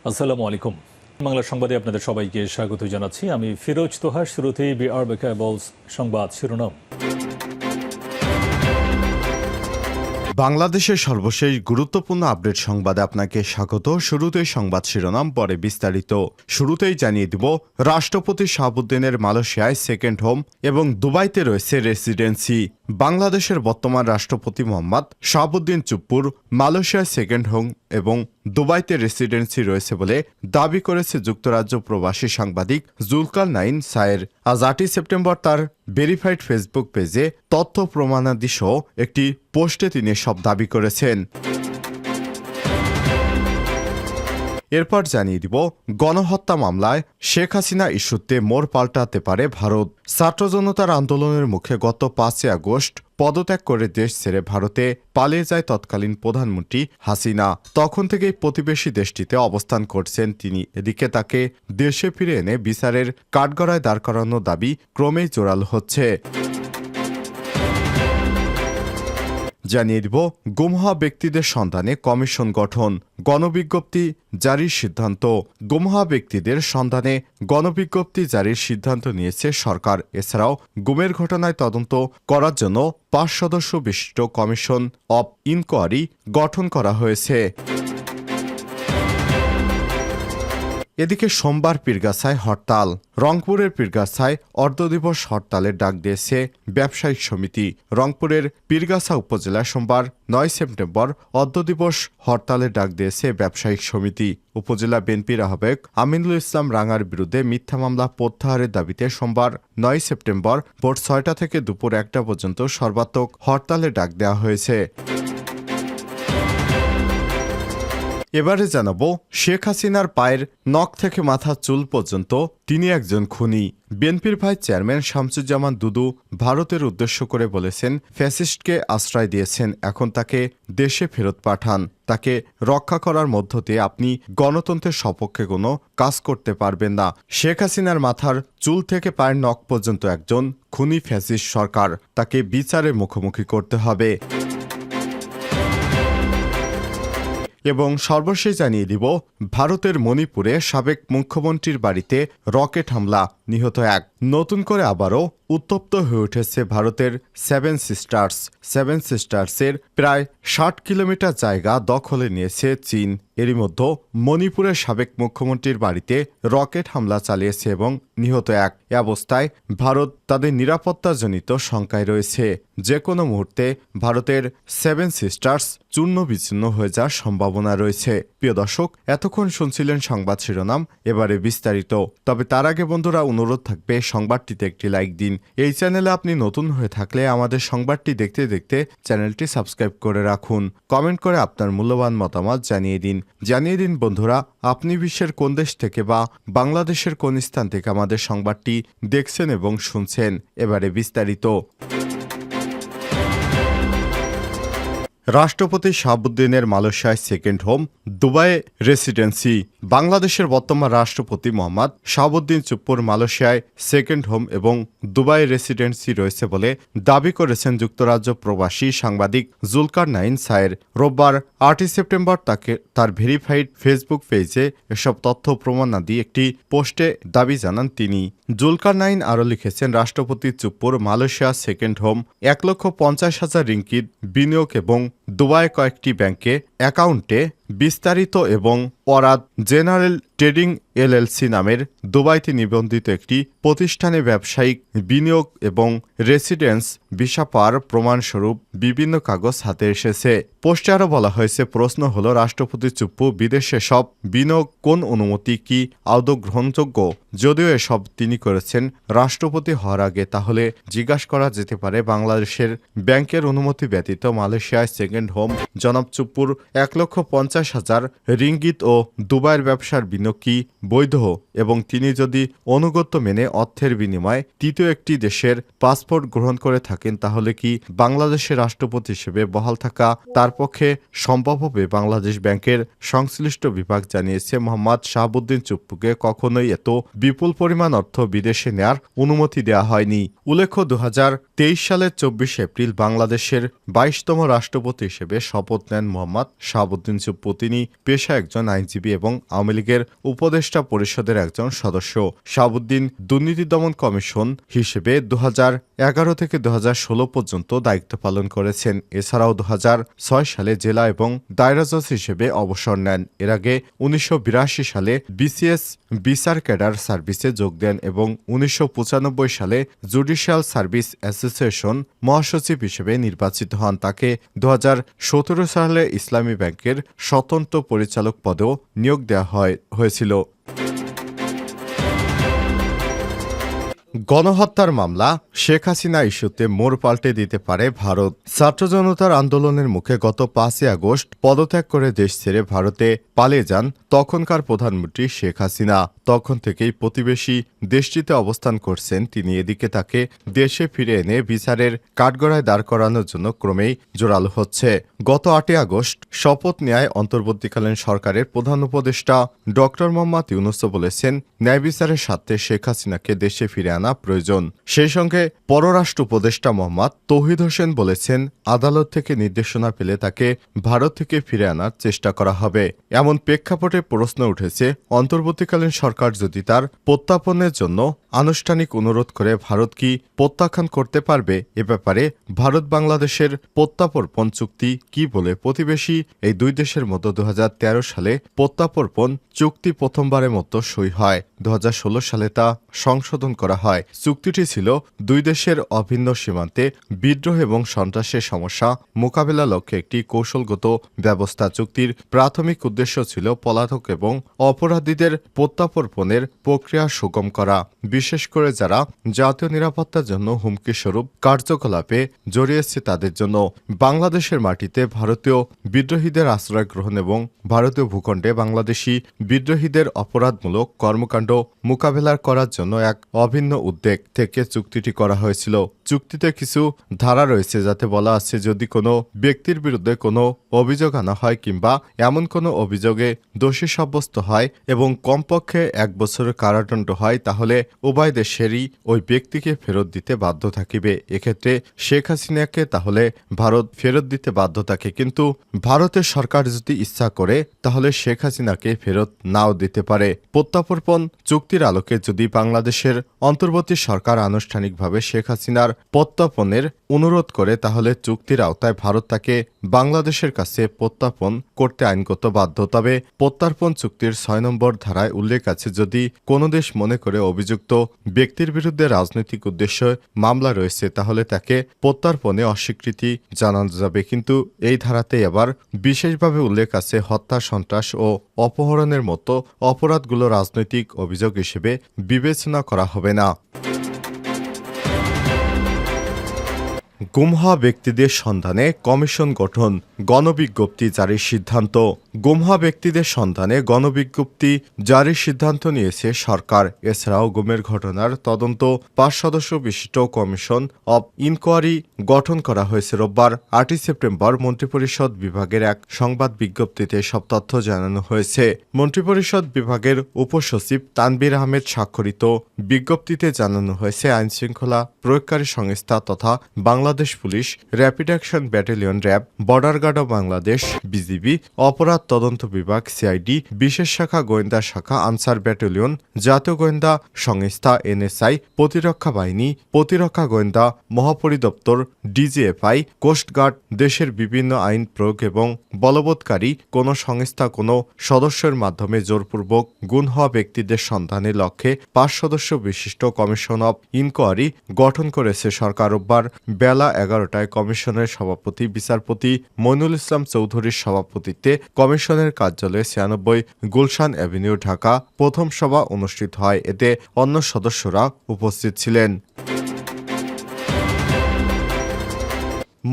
আসসালামু আলাইকুম। বাংলা সংবাদে আপনাদের সবাইকে স্বাগত জানাচ্ছি। আমি ফিরোজ তোহা। শুরুতেই বিআরবি কেবলস সংবাদ শিরোনাম। বাংলাদেশের সর্বশেষ গুরুত্বপূর্ণ আপডেট সংবাদে আপনাকে স্বাগত। শুরুতেই সংবাদ শিরোনাম, পরে বিস্তারিত। শুরুতেই জানিয়ে দিব, রাষ্ট্রপতি শাহাবুদ্দিনের মালয়েশিয়ায় সেকেন্ড হোম এবং দুবাইতে রয়েছে রেসিডেন্সি। বাংলাদেশের বর্তমান রাষ্ট্রপতি মোহাম্মদ শাহাবুদ্দিন চুপ্পুর মালয়েশিয়ায় সেকেন্ড হোম এবং দুবাইতে রেসিডেন্সি রয়েছে বলে দাবি করেছে যুক্তরাজ্য প্রবাসী সাংবাদিক জুলকারনাইন সায়ের। আজ 8 সেপ্টেম্বর তার ভেরিফাইড ফেসবুক পেজে তথ্য প্রমাণাদি সহ একটি পোস্টে তিনি সব দাবি করেছেন। এরপর জানিয়ে দিব, গণহত্যা মামলায় শেখ হাসিনা ইস্যুতে মোড় পাল্টাতে পারে ভারত। ছাত্র জনতার আন্দোলনের মুখে গত 5 আগস্ট পদত্যাগ করে দেশ ছেড়ে ভারতে পালিয়ে যায় তৎকালীন প্রধানমন্ত্রী হাসিনা। তখন থেকেই প্রতিবেশী দেশটিতে অবস্থান করছেন তিনি। এদিকে তাকে দেশে ফিরে এনে বিচারের কাঠগড়ায় দাঁড় করানোর দাবি ক্রমেই জোরালো হচ্ছে। জানিয়ে দিব, গুম হওয়া ব্যক্তিদের সন্ধানে কমিশন গঠন, গণবিজ্ঞপ্তি জারির সিদ্ধান্ত। গুম হওয়া ব্যক্তিদের সন্ধানে গণবিজ্ঞপ্তি জারির সিদ্ধান্ত নিয়েছে সরকার। এছাড়াও গুমের ঘটনায় তদন্ত করার জন্য 5 সদস্য বিশিষ্ট কমিশন অব ইনকোয়ারি গঠন করা হয়েছে। এদিকে সোমবার পীরগাছায় হরতাল। রংপুরের পীরগাছায় অর্ধদিবস হরতালের ডাক দিয়েছে ব্যবসায়িক সমিতি। রংপুরের পীরগাছা উপজেলায় সোমবার 9 সেপ্টেম্বর অর্ধদিবস হরতালের ডাক দিয়েছে ব্যবসায়িক সমিতি। উপজেলা বিএনপির আহ্বায়ক আমিনুল ইসলাম রাঙার বিরুদ্ধে মিথ্যা মামলা প্রত্যাহারের দাবিতে সোমবার 9 সেপ্টেম্বর ভোর 6টা থেকে দুপুর 1টা পর্যন্ত সর্বাত্মক হরতালের ডাক দেওয়া হয়েছে। এবারে জানাবো, শেখ হাসিনার পায়ের নখ থেকে মাথার চুল পর্যন্ত তিনি একজন খুনি। বিএনপির ভাইস চেয়ারম্যান শামসুজ্জামান দুদু ভারতের উদ্দেশ্য করে বলেছেন, ফ্যাসিস্টকে আশ্রয় দিয়েছেন, এখন তাকে দেশে ফেরত পাঠান। তাকে রক্ষা করার মধ্য দিয়ে আপনি গণতন্ত্রের সপক্ষে কোনো কাজ করতে পারবেন না। শেখ হাসিনার মাথার চুল থেকে পায়ের নখ পর্যন্ত একজন খুনি ফ্যাসিস্ট সরকার। তাকে বিচারের মুখোমুখি করতে হবে। এবং সর্বশেষ জানিয়ে দিব, ভারতের মণিপুরে সাবেক মুখ্যমন্ত্রীর বাড়িতে রকেট হামলা, নিহত 1। নতুন করে আবারও উত্তপ্ত হয়ে উঠেছে ভারতের সেভেন সিস্টার্সের প্রায় 60 কিলোমিটার জায়গা দখলে নিয়েছে চীন। এরই মধ্যে মণিপুরের সাবেক মুখ্যমন্ত্রীর বাড়িতে রকেট হামলা চালিয়েছে এবং নিহত 1। এ অবস্থায় ভারত তাদের নিরাপত্তাজনিত শঙ্কায় রয়েছে। যে কোনো মুহূর্তে ভারতের সেভেন সিস্টার্স চূর্ণ বিচ্ছিন্ন হয়ে যাওয়ার সম্ভাবনা রয়েছে। প্রিয় দর্শক, এতক্ষণ শুনছিলেন সংবাদ শিরোনাম, এবারে বিস্তারিত। তবে তার আগে বন্ধুরা, অনুরোধ থাকবে সংবাদটিতে একটি লাইক দিন। এই চ্যানেলে আপনি নতুন হয়ে থাকলে আমাদের সংবাদটি দেখতে দেখতে চ্যানেলটি সাবস্ক্রাইব করে রাখুন। কমেন্ট করে আপনার মূল্যবান মতামত জানিয়ে দিন বন্ধুরা, আপনি বিশ্বের কোন দেশ থেকে বা বাংলাদেশের কোন স্থান থেকে আমাদের সংবাদটি দেখছেন এবং শুনছেন। এবারে বিস্তারিত। রাষ্ট্রপতি শাহাবুদ্দিনের মালয়েশিয়ায় সেকেন্ড হোম, দুবাইয়ে রেসিডেন্সি। বাংলাদেশের বর্তমান রাষ্ট্রপতি মোহাম্মদ শাহাবুদ্দিন চুপ্পুর মালয়েশিয়ায় সেকেন্ড হোম এবং দুবাই রেসিডেন্সি রয়েছে বলে দাবি করেছেন যুক্তরাজ্য প্রবাসী সাংবাদিক জুলকারনাইন সায়ের। রোববার 8 সেপ্টেম্বর তাকে তার ভেরিফাইড ফেসবুক পেজে এসব তথ্য প্রমাণাদি একটি পোস্টে দাবি জানান তিনি। জুলকারনাইন আরও লিখেছেন, রাষ্ট্রপতি চুপ্পুর মালয়েশিয়া সেকেন্ড হোম 1,50,000 রিঙ্গিত বিনিয়োগ এবং দুবাই কয়েকটি ব্যাংকে অ্যাকাউন্টে বিস্তারিত এবং ওরাদ জেনারেল ট্রেডিং এলএলসি নামের দুবাইতে নিবন্ধিত একটি প্রতিষ্ঠানে ব্যবসায়িক বিনিয়োগ এবং রেসিডেন্স ভিসা পাওয়ার প্রমাণস্বরূপ বিভিন্ন কাগজ হাতে এসেছে। পোস্টে আরও বলা হয়েছে, প্রশ্ন হলো, রাষ্ট্রপতি চুপ্পু বিদেশে সব বিনিয়োগ কোন অনুমতি কি আদৌ গ্রহণযোগ্য? যদিও এসব তিনি করেছেন রাষ্ট্রপতি হওয়ার আগে, তাহলে জিজ্ঞাসা করা যেতে পারে, বাংলাদেশের ব্যাংকের অনুমতি ব্যতীত মালয়েশিয়ায় সেকেন্ড হোম জনাব চুপ্পুর 1,50,000 রিঙ্গিত ও দুবাইয়ের ব্যবসার বিনিয়োগ কি বৈধ? এবং তিনি যদি অনুগত্য মেনে অর্থের বিনিময়ে তৃতীয় একটি দেশের পাসপোর্ট গ্রহণ করে থাকেন, তাহলে কি বাংলাদেশের রাষ্ট্রপতি হিসেবে বহাল থাকা তার পক্ষে সম্ভব হবে? বাংলাদেশ ব্যাংকের সংশ্লিষ্ট বিভাগ জানিয়েছে, মোহাম্মদ শাহাবুদ্দিন চুপ্পুকে কখনোই এত বিপুল পরিমাণ অর্থ বিদেশে নেয়ার অনুমতি দেওয়া হয়নি। উল্লেখ্য, 2023 সালের 24 এপ্রিল বাংলাদেশের 22তম রাষ্ট্রপতি হিসেবে শপথ নেন মোহাম্মদ শাহাবুদ্দিন চুপ্পু। তিনি পেশায় একজন আইনজীবী এবং আওয়ামী লীগের উপদেষ্টা পরিষদের একজন সদস্য। শাহাবুদ্দিন দুর্নীতি দমন কমিশন হিসেবে 2011 থেকে 2016 পর্যন্ত দায়িত্ব পালন করেছেন। এছাড়াও 2006 সালে জেলা এবং দায়রা জজ হিসেবে অবসর নেন। এর আগে 1982 সালে বিসিএস বিচার ক্যাডার সার্ভিসে যোগ দেন এবং 1995 সালে জুডিশিয়াল সার্ভিস অ্যাসোসিয়েশন মহাসচিব হিসেবে নির্বাচিত হন। তাকে 2017 সালে ইসলামী ব্যাংকের স্বতন্ত্র পরিচালক পদেও নিয়োগ দেওয়া হয়েছিল। গণহত্যার মামলা শেখ হাসিনা ইস্যুতে মোড় পাল্টে দিতে পারে ভারত। ছাত্র জনতার আন্দোলনের মুখে গত 5 আগস্ট পদত্যাগ করে দেশ ছেড়ে ভারতে পালিয়ে যান তখনকার প্রধানমন্ত্রী শেখ হাসিনা। তখন থেকেই প্রতিবেশী দেশটিতে অবস্থান করছেন তিনি। এদিকে তাকে দেশে ফিরে এনে বিচারের কাঠগড়ায় দাঁড় করানোর জন্য ক্রমেই জোরালো হচ্ছে। গত 8 আগস্ট শপথ নেয় অন্তর্বর্তীকালীন সরকারের প্রধান উপদেষ্টা ড. মোহাম্মদ ইউনূস বলেছেন, ন্যায় বিচারের স্বার্থে শেখ হাসিনাকে দেশে ফিরে আনা প্রয়োজন। সেই সঙ্গে পররাষ্ট্র উপদেষ্টা মোহাম্মদ তৌহিদ হোসেন বলেছেন, আদালত থেকে নির্দেশনা পেলে তাকে ভারত থেকে ফিরে আনার চেষ্টা করা হবে। এমন প্রেক্ষাপটে প্রশ্ন উঠেছে, অন্তর্বর্তীকালীন সরকার যদি তার প্রত্যাপনের জন্য আনুষ্ঠানিক অনুরোধ করে ভারত কি প্রত্যাখ্যান করতে পারবে? এ ব্যাপারে ভারত বাংলাদেশের প্রত্যাপর্পণ চুক্তি কি বলে? প্রতিবেশী এই দুই দেশের মধ্যে 2013 সালে প্রত্যাপর্পণ চুক্তি প্রথমবারের মতো সই হয়। 2016 সালে তা সংশোধন করা হয়। চুক্তিটি ছিল দুই দেশের অভিন্ন সীমান্তে বিদ্রোহ এবং সন্ত্রাসের সমস্যা মোকাবেলা লক্ষ্যে একটি কৌশলগত ব্যবস্থা। চুক্তির প্রাথমিক উদ্দেশ্য ছিল পলাতক এবং অপরাধীদের প্রত্যাপর্পণের প্রক্রিয়া সুগম করা, বিশেষ করে যারা জাতীয় নিরাপত্তার জন্য হুমকিস্বরূপ কার্যকলাপে জড়িয়েছে তাদের জন্য। বাংলাদেশের মাটিতে ভারতীয় বিদ্রোহীদের আশ্রয় গ্রহণ এবং ভারতীয় ভূখণ্ডে বাংলাদেশি বিদ্রোহীদের অপরাধমূলক কর্মকাণ্ড মোকাবেলা করার জন্য এক অভিন্ন উদ্যোগ থেকে চুক্তিটি করা হয়েছিল। চুক্তিতে কিছু ধারা রয়েছে যাতে বলা আছে, যদি কোনো ব্যক্তির বিরুদ্ধে কোনো অভিযোগ আনা হয় কিংবা এমন কোনো অভিযোগে দোষী সাব্যস্ত হয় এবং কমপক্ষে 1 বছরের কারাদণ্ড হয়, তাহলে উভয় দেশেরই ওই ব্যক্তিকে ফেরত দিতে বাধ্য থাকিবে। এক্ষেত্রে শেখ হাসিনাকে তাহলে ভারত ফেরত দিতে বাধ্য থাকে, কিন্তু ভারতের সরকার যদি ইচ্ছা করে তাহলে শেখ হাসিনাকে ফেরত নাও দিতে পারে। প্রত্যাপর্পণ চুক্তির আলোকে যদি বাংলাদেশের অন্তর্বর্তী সরকার আনুষ্ঠানিকভাবে শেখ হাসিনার প্রত্যাপনের অনুরোধ করে, তাহলে চুক্তির আওতায় ভারত তাকে বাংলাদেশের কাছে প্রত্যাপন করতে আইনগত বাধ্য। তবে প্রত্যার্পণ চুক্তির 6 নম্বর ধারায় উল্লেখ আছে, যদি কোনো দেশ মনে করে অভিযুক্ত ব্যক্তির বিরুদ্ধে রাজনৈতিক উদ্দেশ্যে মামলা রয়েছে, তাহলে তাকে প্রত্যার্পণে অস্বীকৃতি জানানো যাবে। কিন্তু এই ধারাতেই আবার বিশেষভাবে উল্লেখ আছে, হত্যা, সন্ত্রাস ও অপহরণের মতো অপরাধগুলো রাজনৈতিক অভিযোগ হিসেবে বিবেচনা করা হবে না। গুম হওয়া ব্যক্তিদের সন্ধানে কমিশন গঠন, গণবিজ্ঞপ্তি জারির সিদ্ধান্ত। গুম হওয়া ব্যক্তিদের সন্ধানে গণবিজ্ঞপ্তি জারির সিদ্ধান্ত নিয়েছে সরকার। এছাড়াও গুমের ঘটনার তদন্ত 5 সদস্য বিশিষ্ট কমিশন অব ইনকোয়ারি গঠন করা হয়েছে। রোববার 8 সেপ্টেম্বর মন্ত্রিপরিষদ বিভাগের এক সংবাদ বিজ্ঞপ্তিতে সব তথ্য জানানো হয়েছে। মন্ত্রিপরিষদ বিভাগের উপসচিব তানবীর আহমেদ স্বাক্ষরিত বিজ্ঞপ্তিতে জানানো হয়েছে, আইনশৃঙ্খলা প্রয়োগকারী সংস্থা তথা Bangladesh police, rapid action battalion RAB, border guard of Bangladesh BGB, অপরাধ তদন্ত বিভাগ সিআইডি, বিশেষ শাখা গোয়েন্দা শাখা আনসার ব্যাটালিয়ন, জাতীয় গোয়েন্দা সংস্থা এনএসআই, প্রতিরক্ষা বাহিনী, প্রতিরক্ষা গোয়েন্দা মহাপরিদপ্তর ডিজিএফআই, কোস্টগার্ড, দেশের বিভিন্ন আইন প্রয়োগ এবং বলবৎকারী কোনো সংস্থা কোনো সদস্যের মাধ্যমে জোরপূর্বক গুম হওয়া ব্যক্তিদের সন্ধানের লক্ষ্যে 5 সদস্য বিশিষ্ট কমিশন অব ইনকোয়ারি গঠন করেছে সরকার। রোববার বেলা 11টায় কমিশনের সভাপতি বিচারপতি মইনুল ইসলাম চৌধুরীর সভাপতিত্বে কমিশনের কার্যালয়ে 96 গুলশান অ্যাভিনিউ, ঢাকা প্রথম সভা অনুষ্ঠিত হয়। এতে অন্য সদস্যরা উপস্থিত ছিলেন।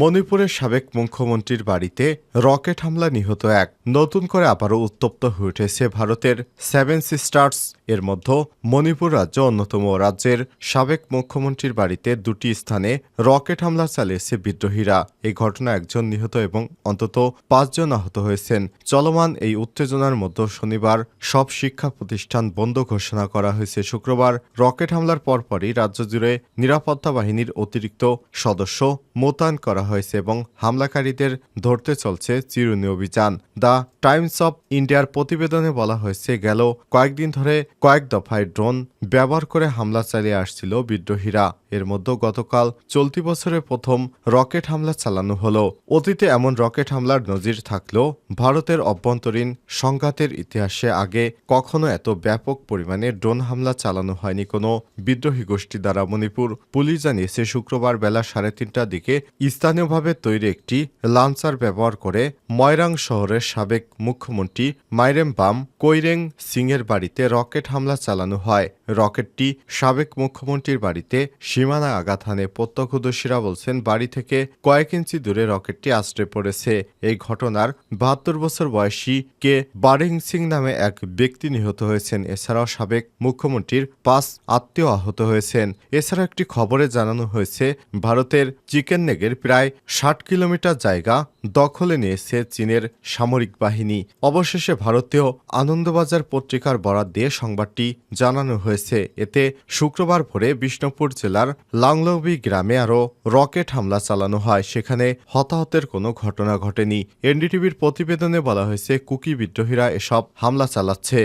মণিপুরের সাবেক মুখ্যমন্ত্রীর বাড়িতে রকেট হামলা নিহত এক। নতুন করে আবারও উত্তপ্ত হয়ে উঠেছে ভারতের 7 সিস্টার্স এর মধ্যে মণিপুর রাজ্য অন্যতম। রাজ্যের সাবেক মুখ্যমন্ত্রীর বাড়িতে 2টি স্থানে রকেট হামলা চালিয়েছে বিদ্রোহীরা। এই ঘটনায় 1 জন নিহত এবং অন্তত 5 জন আহত হয়েছেন। চলমান এই উত্তেজনার মধ্যে শনিবার সব শিক্ষা প্রতিষ্ঠান বন্ধ ঘোষণা করা হয়েছে। শুক্রবার রকেট হামলার পরপরই রাজ্য জুড়ে নিরাপত্তা বাহিনীর অতিরিক্ত সদস্য মোতায়েন করা হয়েছে এবং হামলাকারীদের ধরতে চলছে চিরুনি অভিযান। দ্য টাইমস অফ ইন্ডিয়ার প্রতিবেদনে বলা হয়েছে, গেল কয়েকদিন ধরে কয়েক দফায় ড্রোন ব্যবহার করে হামলা চালিয়ে আসছিল বিদ্রোহীরা। এর মধ্যে গতকাল চলতি বছরে প্রথম রকেট হামলা চালানো হলো। অতীতে এমন রকেট হামলার নজির থাকলেও ভারতের অভ্যন্তরীণ সংঘাতের ইতিহাসে আগে কখনো এত ব্যাপক পরিমাণে ড্রোন হামলা চালানো হয়নি কোনো বিদ্রোহী গোষ্ঠী দ্বারা। মণিপুর পুলিশ জানিয়েছে, শুক্রবার বেলা 3:30টার দিকে স্থানীয়ভাবে তৈরি একটি লাঞ্চার ব্যবহার করে ময়রাং শহরের সাবেক মুখ্যমন্ত্রী মাইরেমবাম কৈরেং সিংয়ের বাড়িতে রকেট হামলা চালানো হয়। রকেটটি সাবেক মুখ্যমন্ত্রীর বাড়িতে সীমানা আঘাত হানে। প্রত্যক্ষদর্শীরা বলছেন, বাড়ি থেকে কয়েক ইঞ্চি দূরে রকেটটি আছড়ে পড়েছে। এই ঘটনার 72 বছর বয়সী কে বারিং সিং নামে এক ব্যক্তি নিহত হয়েছেন। এছাড়াও সাবেক মুখ্যমন্ত্রীর 5 আত্মীয় আহত হয়েছেন। এছাড়া একটি খবরে জানানো হয়েছে, ভারতের চিকেন নেগের প্রায় 60 কিলোমিটার জায়গা দখলে নিয়েছে চীনের সামরিক বাহিনী। অবশেষে ভারতীয় আনন্দবাজার পত্রিকার বরাত দিয়ে সংবাদটি জানানো হয়েছে। এতে শুক্রবার ভোরে বিষ্ণুপুর জেলার লাংলবি গ্রামে আরও রকেট হামলা চালানো হয়। সেখানে হতাহতের কোনো ঘটনা ঘটেনি। এনডিটিভির প্রতিবেদনে বলা হয়েছে, কুকি বিদ্রোহীরা এসব হামলা চালাচ্ছে।